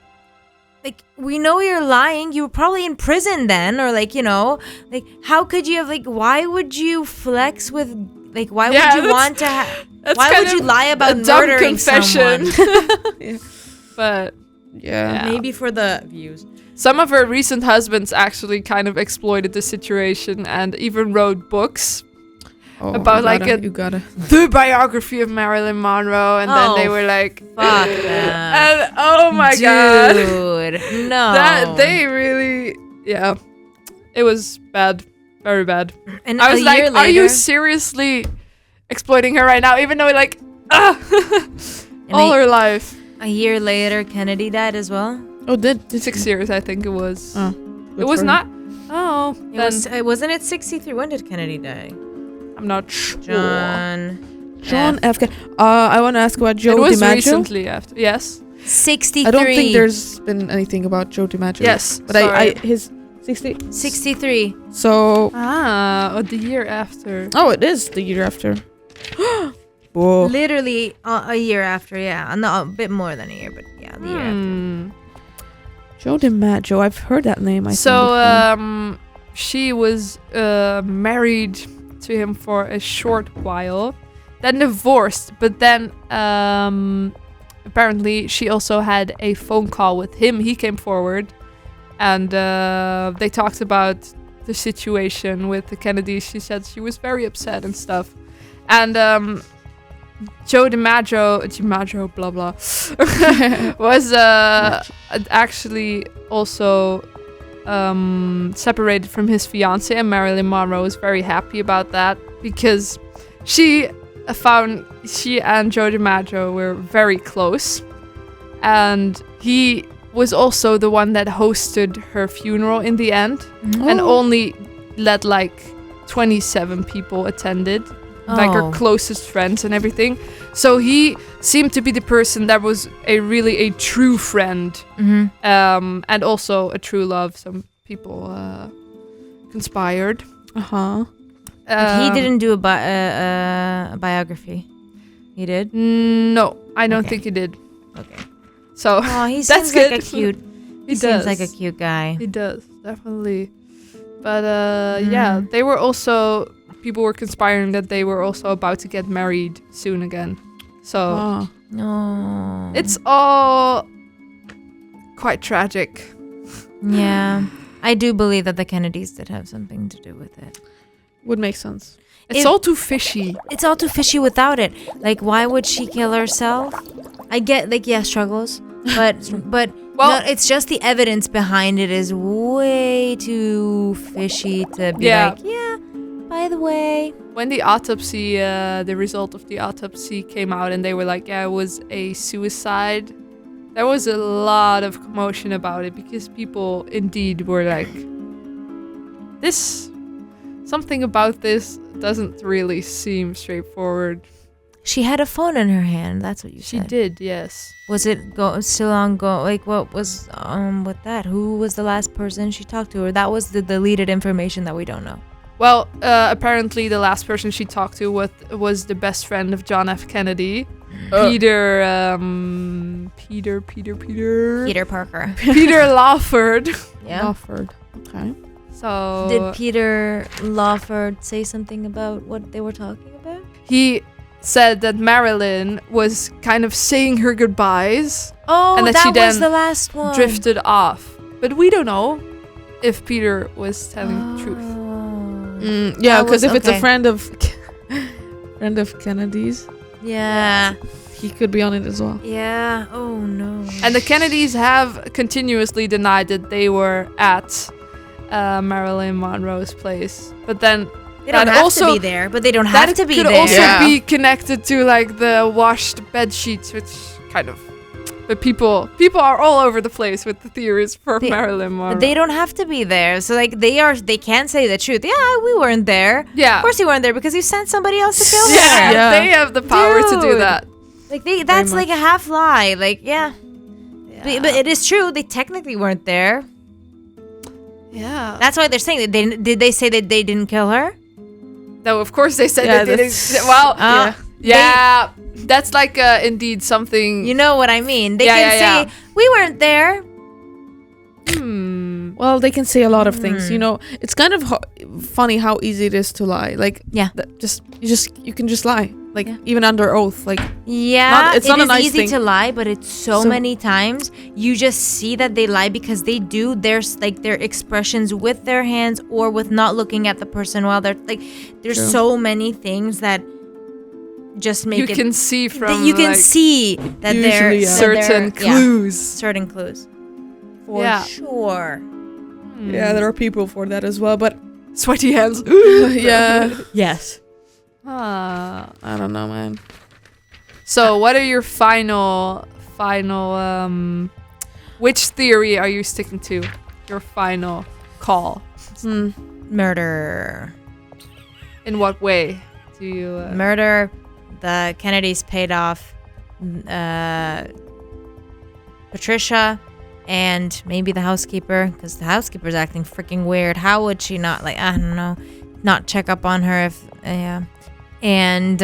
C: Like, we know you're lying. You were probably in prison then, or like, you know, like, how could you have like? Why would you flex with like? Why would you want to? Why would you lie about murdering someone?"
A: But
B: yeah,
C: maybe for the views.
A: Some of her recent husbands actually kind of exploited the situation and even wrote books about the biography of Marilyn Monroe, and then they were like,
C: "Fuck that!"
A: And oh my god,
C: dude, no,
A: that they really, it was bad, very bad.
C: And
A: I was like, are you seriously exploiting her right now? Even though like, all her life.
C: A year later, Kennedy died as well.
B: Oh, did
A: 6 years, I think it was.
B: Oh,
A: it was not. Oh,
C: wasn't it 63? When did Kennedy die?
A: I'm not sure.
B: John F. I want to ask about Joe DiMaggio.
A: It was recently after. Yes.
C: 63.
B: I don't think there's been anything about Joe DiMaggio.
A: Yes,
B: but I his
C: 63.
B: So
A: the year after.
B: Oh, it is the year after. Whoa.
C: Literally a year after, yeah. No, a bit more than a year, but yeah, the year after.
B: Joe DiMaggio, I've heard that name.
A: She was married to him for a short while, then divorced, but then apparently she also had a phone call with him. He came forward, and they talked about the situation with the Kennedys. She said she was very upset and stuff, and Joe DiMaggio, blah blah, was actually also separated from his fiance, and Marilyn Monroe was very happy about that because she and Joe DiMaggio were very close, and he was also the one that hosted her funeral in the end, and only let like 27 people attended. Like her closest friends and everything. So he seemed to be the person that was really a true friend, and also a true love. Some people conspired.
C: But he didn't do a biography. He did?
A: No, I don't think he did.
C: Okay.
A: So
C: he
A: that's
C: seems
A: good.
C: Like a cute. He seems like a cute guy.
A: He does, definitely. But yeah, they were also. People were conspiring that they were also about to get married soon again. So it's all quite tragic.
C: Yeah. I do believe that the Kennedys did have something to do with it.
B: Would make sense.
A: It's all too fishy.
C: It's all too fishy without it. Like, why would she kill herself? I get, like, struggles. But well, no, it's just the evidence behind it is way too fishy to be like, by the way.
A: When the autopsy, the result of the autopsy came out and they were like, it was a suicide, there was a lot of commotion about it because people indeed were like, something about this doesn't really seem straightforward.
C: She had a phone in her hand, that's what you said.
A: She did, yes.
C: Was it still ongoing? Like, what was with that? Who was the last person she talked to? Or that was the deleted information that we don't know?
A: Well, apparently the last person she talked to was the best friend of John F. Kennedy, Peter
C: Parker.
A: Peter Lawford.
C: Yeah.
B: Lawford. Okay.
A: So
C: Did Peter Lawford say something about what they were talking about?
A: he said that Marilyn was kind of saying her goodbyes,
C: Oh,
A: and that
C: that
A: she then
C: was the last one.
A: drifted off. But we don't know if Peter was telling the truth.
B: Yeah,
C: That
B: because
C: was
B: if it's a
C: okay.
B: friend of Kennedy's,
C: Yeah.
B: he could be on it as well.
C: Yeah. Oh no.
A: And the Kennedys have continuously denied that they were at Marilyn Monroe's place. But then
C: They don't
A: that
C: have
A: also-
C: to be there, but they don't have
A: that
C: to be
A: could
C: there.
A: also
B: Yeah.
A: be connected to like the washed bed sheets, which kind of. But people are all over the place with the theories for Marilyn Monroe.
C: But they don't have to be there. So like they can say the truth. Yeah, we weren't there.
A: Yeah.
C: Of course you weren't there because you sent somebody else to kill
A: Yeah,
C: her.
B: Yeah.
A: they have the power to do
C: Dude.
A: that.
C: Like that's like
B: much.
C: a half lie. Like yeah. But it is true. They technically weren't there.
A: Yeah.
C: That's why they're saying that. Did they say that they didn't kill her?
A: No, of course they said
B: Yeah,
A: they didn't.
B: that's-
A: Well,
C: Uh,
A: yeah, that's like indeed something.
C: You know what I mean. They
A: Yeah,
C: can
A: yeah,
C: say
A: yeah.
C: we weren't there.
B: Well, they can say a lot of things. You know, it's kind of funny how easy it is to lie. Like,
C: Yeah.
B: you can just lie. Like,
C: Yeah.
B: even under oath. Like,
C: Yeah,
B: it's not
C: it
B: a
C: is
B: nice
C: easy
B: thing.
C: to lie, but it's so many times you just see that they lie because they do their expressions with their hands or with not looking at the person while they're like. There's
B: True.
C: so many things that just make
A: you
C: it.
A: can see from
C: that you can
A: like,
C: see that they're
B: Usually, yeah.
A: certain clues.
C: certain clues. For
A: Yeah.
C: sure.
B: yeah, there are people for that as well. But
A: Sweaty hands.
B: yeah,
C: Yes.
A: Ah.
B: I don't know, man.
A: So, what are your final? Which theory are you sticking to? Your final call.
C: Murder.
A: In what way do you?
C: Murder. The Kennedys paid off Patricia and maybe the housekeeper because the housekeeper's acting freaking weird. How would she not, like, I don't know, not check up on her if, yeah. And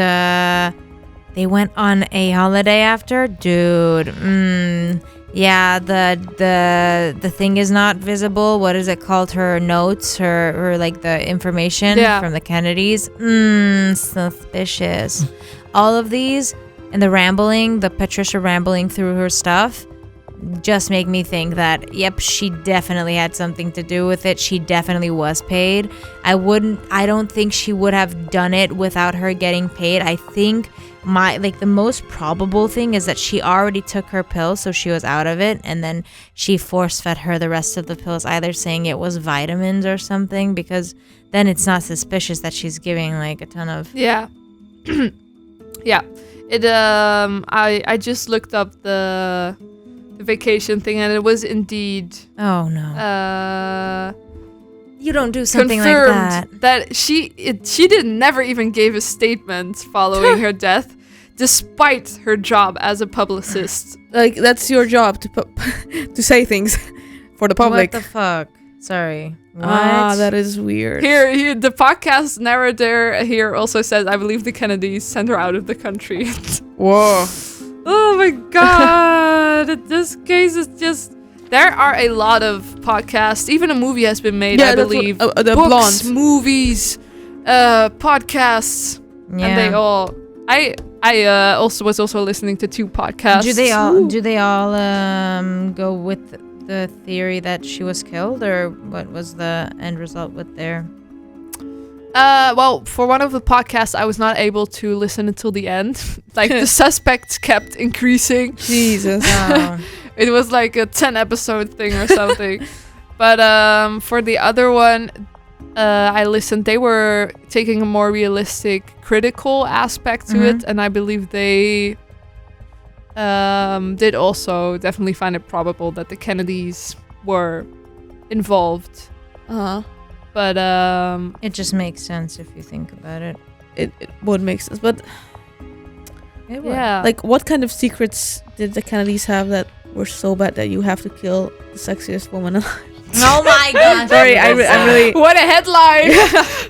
C: they went on a holiday after? Dude, yeah, the thing is not visible. What is it called? Her notes, her like the information from the Kennedys. Suspicious. All of these and the Patricia rambling through her stuff just make me think that, yep, she definitely had something to do with it. She definitely was paid. I don't think she would have done it without her getting paid. I think the most probable thing is that she already took her pills, so she was out of it, and then she force-fed her the rest of the pills, either saying it was vitamins or something, because then it's not suspicious that she's giving like a ton of...
A: Yeah. Yeah. It I just looked up the vacation thing, and it was indeed
C: Oh no. You don't do something like
A: confirmed
C: that.
A: she never even gave a statement following her death, despite her job as a publicist.
B: Like, that's your job to say things for the public.
C: What the fuck? Sorry. What?
B: Ah, that is weird.
A: Here, the podcast narrator here also says, I believe the Kennedys sent her out of the country.
B: Whoa.
A: Oh my god, this case is just... There are a lot of podcasts, even a movie has been made, I
B: that's what-
A: believe.
B: the
A: Books,
B: Blonde.
A: movies, podcasts,
C: Yeah.
A: and they all... I also was also listening to 2 podcasts.
C: Do they all go with the theory that she was killed, or what was the end result with their...
A: Well, for one of the podcasts, I was not able to listen until the end. Like, the suspects kept increasing.
B: Jesus.
C: Oh.
A: It was like a 10-episode thing or something. But for the other one, I listened. They were taking a more realistic, critical aspect to it. And I believe they did also definitely find it probable that the Kennedys were involved.
B: Uh-huh.
A: But
C: It just makes sense if you think about it.
B: It would make sense. But,
C: It would.
A: yeah.
B: like, what kind of secrets did the Kennedys have that were so bad that you have to kill the sexiest woman alive?
C: Oh my god.
B: Sorry, I'm really
A: What a headline!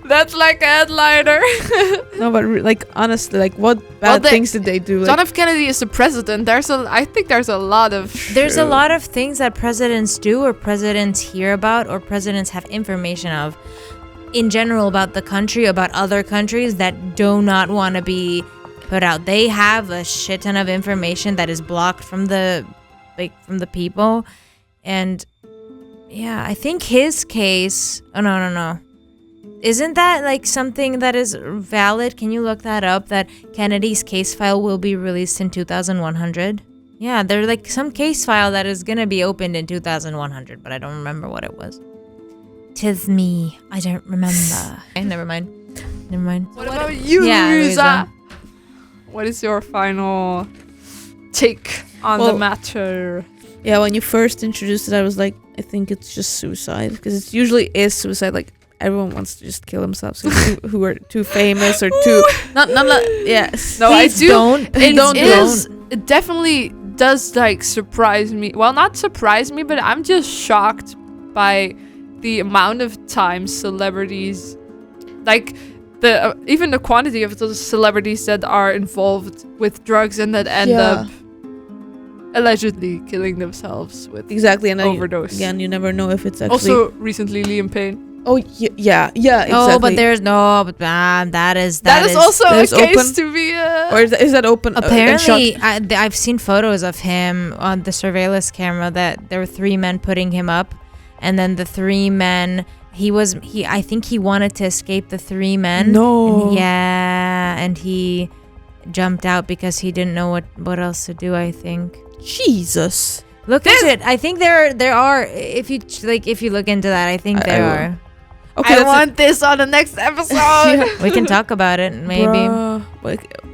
A: That's like a headliner.
B: no, but like honestly, like what bad things did they do?
A: John
B: Like,
A: F. Kennedy is the president. I think there's a lot of.
C: There's a lot of things that presidents do, or presidents hear about, or presidents have information of, in general, about the country, about other countries that do not want to be put out. They have a shit ton of information that is blocked from the people, and yeah, I think his case. Oh no. Isn't that like something that is valid? Can you look that up? That Kennedy's case file will be released in 2100. Yeah, there's like some case file that is gonna be opened in 2100, but I don't remember what it was. 'Tis me, I don't remember. Never mind.
A: What about you,
C: Yeah,
A: Luisa? What is your final take on the matter?
B: yeah, when you first introduced it, I was like, I think it's just suicide, because it usually is suicide. Like everyone wants to just kill themselves who are too famous or too not yes.
A: No,
C: Please
A: I do.
C: don't.
A: It definitely does like surprise me. Well, not surprise me, but I'm just shocked by the amount of time celebrities, like the even the quantity of those celebrities that are involved with drugs and that end up allegedly killing themselves with
B: Exactly, and then
A: overdose.
B: you never know if it's actually.
A: Also, recently Liam Payne.
B: Oh yeah, exactly.
C: Oh, but there's no. But that is
A: also a
B: that is
A: case
B: open?
A: to be.
B: Or is that open?
C: Apparently, I've seen photos of him on the surveillance camera that there were 3 men putting him up, and then the 3 men. I think he wanted to escape the 3 men.
B: No.
C: And he jumped out because he didn't know what else to do. I think.
B: Jesus.
C: Look into it. I think there are. If you look into that, I think there are.
B: Okay,
A: I want this on the next episode.
C: We can talk about it maybe.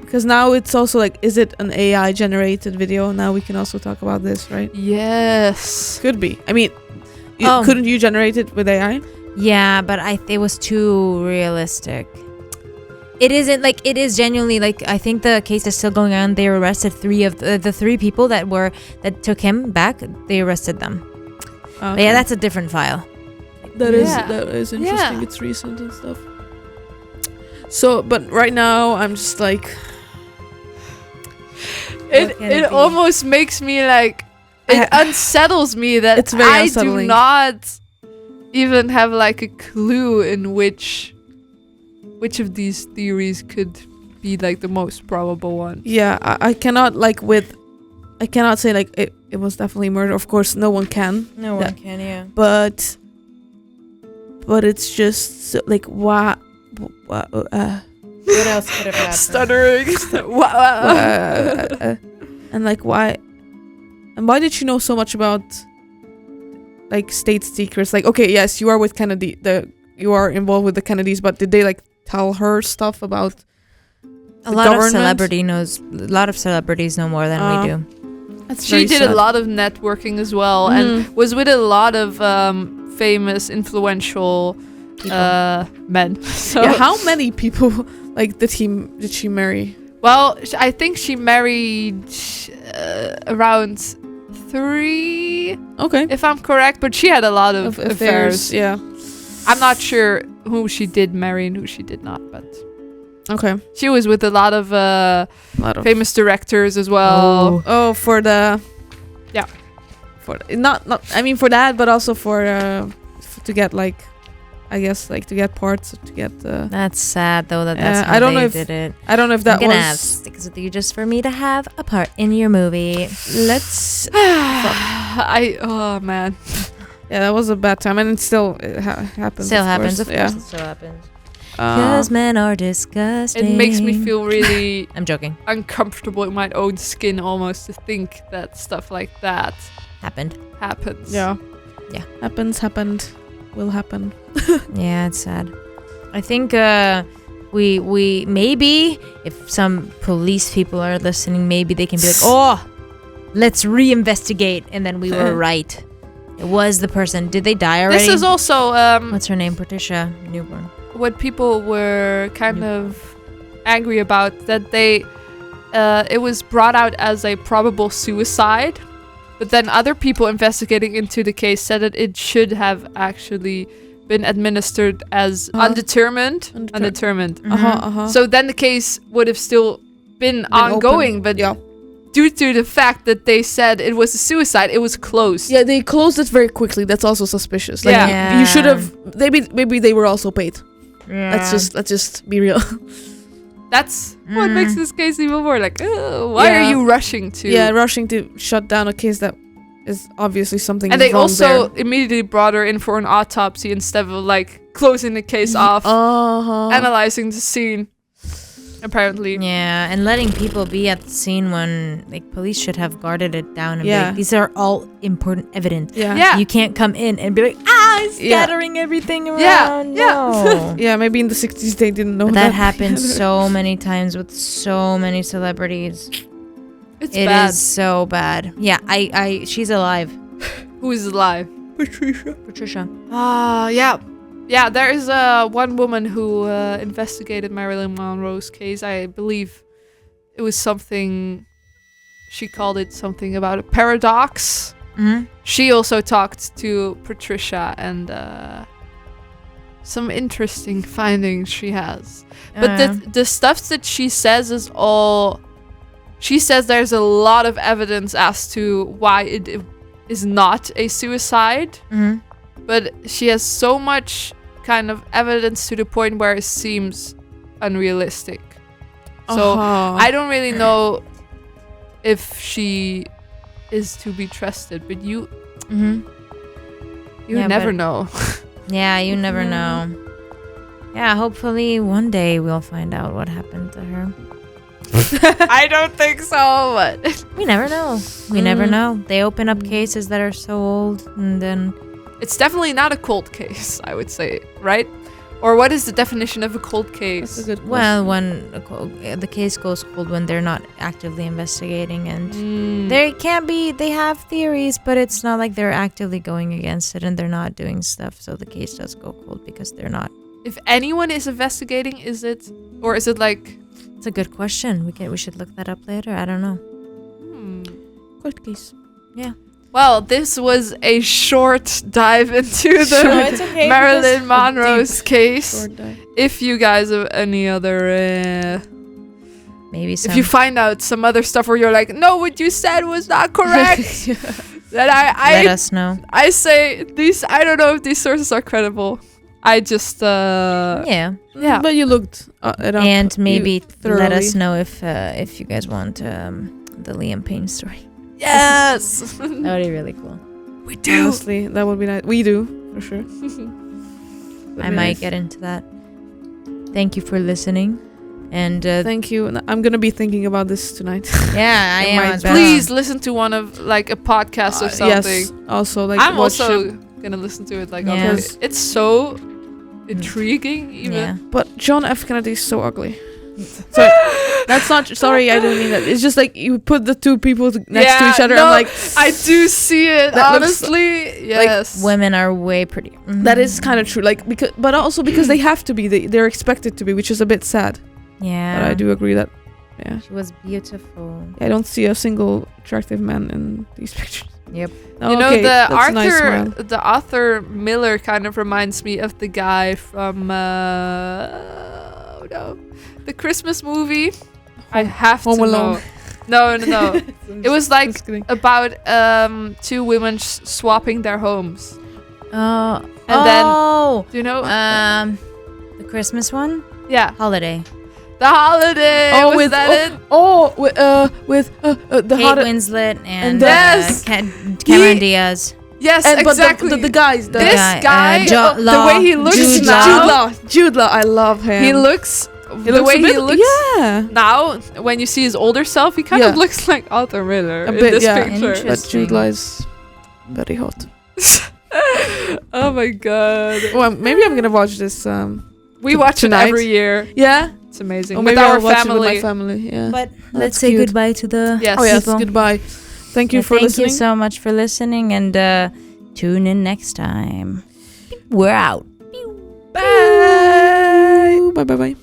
B: Because now it's also like, is it an AI generated video? Now we can also talk about this, right?
A: Yes.
B: Could be. I mean,
C: Oh.
B: couldn't you generate it with AI?
C: Yeah, but it was too realistic. It isn't like it is genuinely like I think the case is still going on. They arrested 3 of the 3 people that took him back. They arrested them.
B: Okay.
C: But yeah, that's a different file.
B: That
A: Yeah.
B: is interesting.
A: Yeah.
B: It's recent and stuff. So, but right now I'm just like,
A: It almost makes me like it unsettles me that
B: It's very
A: I
B: unsettling.
A: do not even have like a clue in which of these theories could be like the most probable one.
B: yeah, I cannot I cannot say like it was definitely murder. Of course, no one can.
C: No
B: one
C: can, yeah.
B: But it's just like why?
C: What else could have happened?
A: Stuttering.
B: And like why? And why did she know so much about like state secrets? Like, okay, yes, you are with Kennedy. You are involved with the Kennedys, but did they like tell her stuff about
C: A lot of celebrities know more than we do.
B: That's
A: She
B: very
A: did
B: sad.
A: a lot of networking as well,
B: Mhm.
A: and was with a lot of famous, influential men. So
B: Yeah, how many people like did she marry?
A: well, I think she married around 3,
B: Okay.
A: if I'm correct, but she had a lot of affairs.
B: Yeah.
A: I'm not sure who she did marry and who she did not, but
B: Okay.
A: she was with a lot of famous directors as well.
B: Oh, for the.
A: Yeah.
B: For not I mean for that, but also for to get like, I guess like to get parts to get.
C: That's sad though that's how
B: I don't know
C: they
B: if
C: did it.
B: I don't know if that
C: I'm gonna have
B: was.
C: sticks with you just for me to have a part in your movie.
B: Let's.
A: Oh man.
B: Yeah, that was a bad time, and it still happens.
C: Still
B: of
C: happens,
B: course.
C: of course it still happens.
B: Yeah.
C: Because men are disgusting.
A: It makes me feel really
C: I'm joking.
A: uncomfortable in my own skin almost to think that stuff like that
C: Happened.
A: happens.
B: Yeah.
C: Yeah.
B: Happened. Will happen.
C: Yeah, it's sad. I think we maybe if some police people are listening, maybe they can be like, oh, let's reinvestigate, and then we were right. It was the person. Did they die already?
A: This is also
C: What's her name? Patricia Newborn.
A: what people were kind of angry about, that it was brought out as a probable suicide, But then other people investigating into the case said that it should have actually been administered as undetermined. Undetermined. So then the case would have still been ongoing,
B: open.
A: but
B: Yeah.
A: due to the fact that they said it was a suicide, it was closed.
B: Yeah, they closed it very quickly. That's also suspicious. Like,
A: Yeah.
B: you should have. Maybe they were also paid.
C: Yeah.
B: Let's just be real.
A: That's what makes this case even more like, why are you rushing to?
B: Yeah, rushing to shut down a case that is obviously something.
A: And they
B: wrong
A: also
B: there.
A: immediately brought her in for an autopsy instead of like closing the case off, analyzing the scene. Apparently.
C: Yeah, and letting people be at the scene when like police should have guarded it down and be
B: Yeah.
C: like, these are all important evidence.
B: Yeah.
C: You can't come in and be like, scattering everything around.
A: Yeah.
C: No.
B: Yeah, maybe in the 60s they didn't know
C: But
B: that.
C: that happens so many times with so many celebrities.
A: It's
C: It
A: bad.
C: is so bad. Yeah, she's alive.
A: Who is alive?
C: Patricia.
A: Yeah. Yeah, there is one woman who investigated Marilyn Monroe's case. I believe it was something, she called it something about a paradox.
C: Mm-hmm.
A: She also talked to Patricia and some interesting findings she has. But the stuff that she says is all... She says there's a lot of evidence as to why it is not a suicide.
C: Mm-hmm.
A: But she has so much kind of evidence to the point where it seems unrealistic. So I don't really know if she is to be trusted, but you never know.
C: Yeah, you never know. Yeah, hopefully one day we'll find out what happened to her.
A: I don't think so, but
C: We never know. We never know. They open up cases that are so old, and then
A: it's definitely not a cold case, I would say, right? Or what is the definition of a cold case?
B: That's a good
C: well, when the case goes cold when they're not actively investigating, and there can be, they have theories, but it's not like they're actively going against it and they're not doing stuff, so the case does go cold because they're not.
A: If anyone is investigating, is it like...
C: It's a good question. We should look that up later. I don't know.
B: cold case.
C: Yeah.
A: Well, this was a short dive into the
C: it's okay,
A: Marilyn Monroe's case.
B: Short dive.
A: If you guys have any other...
C: Maybe some.
A: if you find out some other stuff where you're like, no, what you said was not correct, then
C: let us know.
A: I say these... I don't know if these sources are credible. I just...
C: Yeah.
A: Yeah.
B: But you looked it up.
C: And maybe let us
B: thoroughly.
C: know if you guys want the Liam Payne story.
A: Yes!
C: That would be really cool.
A: We do!
B: Honestly, that would be nice. We do, for sure.
C: I might get into that. Thank you for listening. And
B: Thank you. And I'm gonna be thinking about this tonight.
C: yeah, I
B: It
C: am
B: might
C: as
B: be.
C: well.
A: Please listen to one of, like, a podcast or something.
B: Yes. Also, like,
A: I'm
B: watch
A: also
B: it.
A: gonna listen to it, like,
C: Yeah.
A: because it's so intriguing, even.
C: Yeah.
B: But John F. Kennedy is so ugly. Sorry, that's not. Sorry, I don't mean that. It's just like you put the two people next to each other.
A: No,
B: I'm like,
A: I do see it.
B: That looks
A: Honestly, yes.
C: Women are way pretty.
B: that is kind of true. Like because, but also because they have to be. They're expected to be, which is a bit sad.
C: Yeah.
B: But I do agree that. Yeah.
C: She was beautiful.
B: I don't see a single attractive man in these pictures.
C: Yep.
B: Oh,
A: You know,
B: okay,
A: the
B: that's a nice smile.
A: Arthur Miller kind of reminds me of the guy from the Christmas movie. I have
B: Home
A: to
B: Alone.
A: know. No. It was like
B: Just kidding.
A: about two women swapping their homes.
C: Oh.
A: And then, do you know?
C: The Christmas one?
A: Yeah,
C: Holiday.
A: The Holiday.
B: Oh,
A: was
B: with
A: that it?
B: with the
C: Kate
B: hot
C: Winslet and
A: Yes.
C: Cameron Diaz.
A: Yes,
B: and
A: exactly.
B: but the guys.
A: This guy,
C: Jude
A: the
C: Law,
A: way he looks
C: Jude
A: now,
B: Jude Law, I love him.
A: he looks. The
B: looks
A: way
B: a bit,
A: he looks
B: yeah.
A: now, when you see his older self, he kind of
B: Yeah.
A: looks like Arthur Miller
B: A
A: in
B: bit,
A: this
B: yeah.
A: picture.
C: Interesting.
B: But Jude Law is very hot.
A: Oh my god.
B: Well, maybe I'm gonna watch this.
A: We watch
B: tonight.
A: it every year.
B: Yeah.
A: It's amazing.
B: Or
A: With
B: maybe
A: our
B: I'll watch it
A: family.
B: with my family. Yeah.
C: But
B: That's
C: let's say
B: cute.
C: goodbye to the
A: Yes.
B: Oh yes.
C: people.
B: Goodbye. Thank you for
C: Thank
B: listening.
C: you so much for listening, and tune in next time. We're out.
B: Bye. Bye. Bye. Bye.